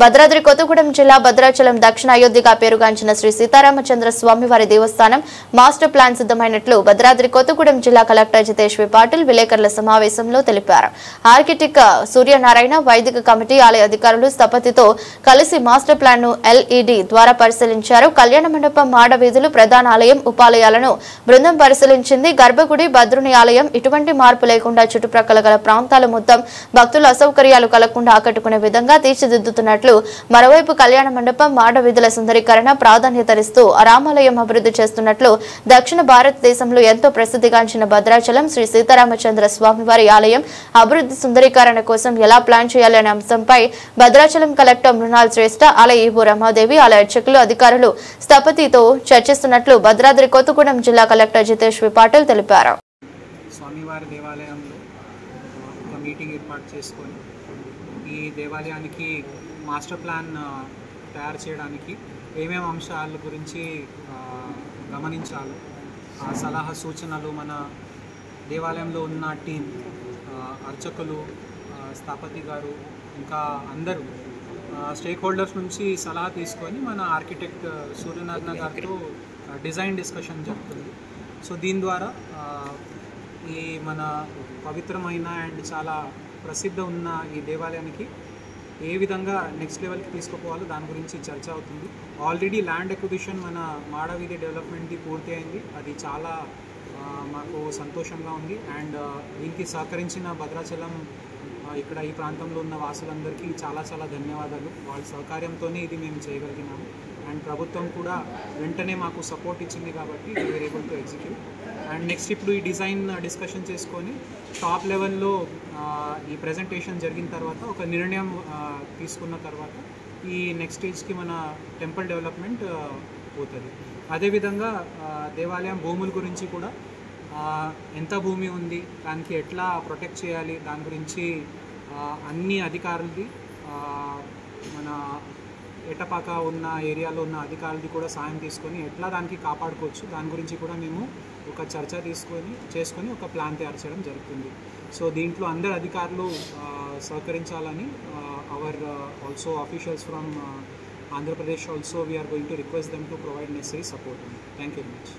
భద్రాద్రి కొత్తగూడెం జిల్లా భద్రాచలం దక్షిణ అయోధ్యగా పేరుగాంచిన శ్రీ సీతారామచంద్ర స్వామివారి దేవస్థానం మాస్టర్ ప్లాన్ సిద్ధమైనట్లు భద్రాద్రి కొత్తగూడెం జిల్లా కలెక్టర్ జితేష్ వి పాటిల్ విలేకరుల సమావేశంలో తెలిపారు. ఆర్కిటెక్ట్ సూర్యనారాయణ, వైదిక కమిటీ, ఆలయ అధికారులు స్థపతితో కలిసి మాస్టర్ ప్లాన్ ను ఎల్ఈడి ద్వారా పరిశీలించారు. కళ్యాణ మండపం, మాడ వీధులు, ప్రధాన ఆలయం, ఉపాలయాలను బృందం పరిశీలించింది. గర్భగుడి, భద్రుని ఆలయం ఎటువంటి మార్పు లేకుండా చుట్టుప్రక్కల గల ప్రాంతాలు మొత్తం భక్తుల అసౌకర్యాలు కలగకుండా ఆకట్టుకునే విధంగా తీర్చిదిద్దుతున్నట్లు, మరోవైపు కళ్యాణ మండపం, మాడ వీధుల సుందరీకరణ ప్రాధాన్యతనిస్తూ రామాలయం అభివృద్ధి చేస్తున్నట్లు, దక్షిణ భారతదేశంలో ఎంతో ప్రసిద్ధిగాంచిన భద్రాచలం శ్రీ సీతారామచంద్ర స్వామివారి ఆలయం అభివృద్ధి సుందరీకరణ కోసం ఎలా ప్లాన్ చేయాలి అనే అంశంపై భద్రాచలం కలెక్టర్ మృణాల్ శ్రేష్ఠ, ఆలయ ఈవో రమాదేవి, ఆలయ అర్చకులు, అధికారులు స్థపతితో చర్చిస్తున్నట్లు భద్రాద్రి కొత్తగూడెం జిల్లా కలెక్టర్ జితేష్ వి పాటిల్ తెలిపారు. స్వామివారి దేవాలయంలో ఒక మీటింగ్ ఏర్పాటు చేసుకొని ఈ దేవాలయానికి మాస్టర్ ప్లాన్ తయారు చేయడానికి ఏమేమి అంశాల గురించి గమనించాలో సలహా సూచనలు మన దేవాలయంలో ఉన్న టీం, అర్చకులు, స్థపతి గారు, ఇంకా అందరూ స్టేక్ హోల్డర్స్ నుంచి సలహా తీసుకొని మన ఆర్కిటెక్ట్ సూర్యనారాయణ గారితో డిజైన్ డిస్కషన్ జరుగుతుంది. సో దీని ద్వారా ఈ మన పవిత్రమైన అండ్ చాలా ప్రసిద్ధ ఉన్న ఈ దేవాలయానికి ఏ విధంగా నెక్స్ట్ లెవెల్కి తీసుకుపోవాలో దాని గురించి చర్చ అవుతుంది. ఆల్రెడీ ల్యాండ్ ఎక్విజిషన్ మన మాడవీధి డెవలప్మెంట్ది పూర్తి అయింది. అది చాలా మాకు సంతోషంగా ఉంది. అండ్ దీనికి సహకరించిన భద్రాచలం ఇక్కడ ఈ ప్రాంతంలో ఉన్న వాసులందరికీ చాలా చాలా ధన్యవాదాలు. వాళ్ళ సహకార్యంతోనే ఇది మేము చేయగలిగినాము. అండ్ ప్రభుత్వం కూడా వెంటనే మాకు సపోర్ట్ ఇచ్చింది కాబట్టి we are able to execute. And next ఇప్పుడు ఈ డిజైన్ డిస్కషన్ చేసుకొని టాప్ లెవెల్లో ఈ ప్రజెంటేషన్ జరిగిన తర్వాత ఒక నిర్ణయం తీసుకున్న తర్వాత ఈ నెక్స్ట్ స్టేజ్కి మన టెంపుల్ డెవలప్మెంట్ పోతుంది. అదేవిధంగా దేవాలయం భూముల గురించి కూడా ఎంత భూమి ఉంది, దానికి ఎట్లా ప్రొటెక్ట్ చేయాలి, దాని గురించి అన్ని అధికారులది, మన ఎటపాక ఉన్న ఏరియాలో ఉన్న అధికారులది కూడా సాయం తీసుకొని ఎట్లా దానికి కాపాడుకోవచ్చు దాని గురించి కూడా మేము ఒక చర్చ చేసుకొని ఒక ప్లాన్ తయారు చేయడం జరుగుతుంది. సో దీంట్లో అందరు అధికారులు సహకరించాలని our also officials from Andhra Pradesh also we are going to request them to provide necessary support. Thank you very much.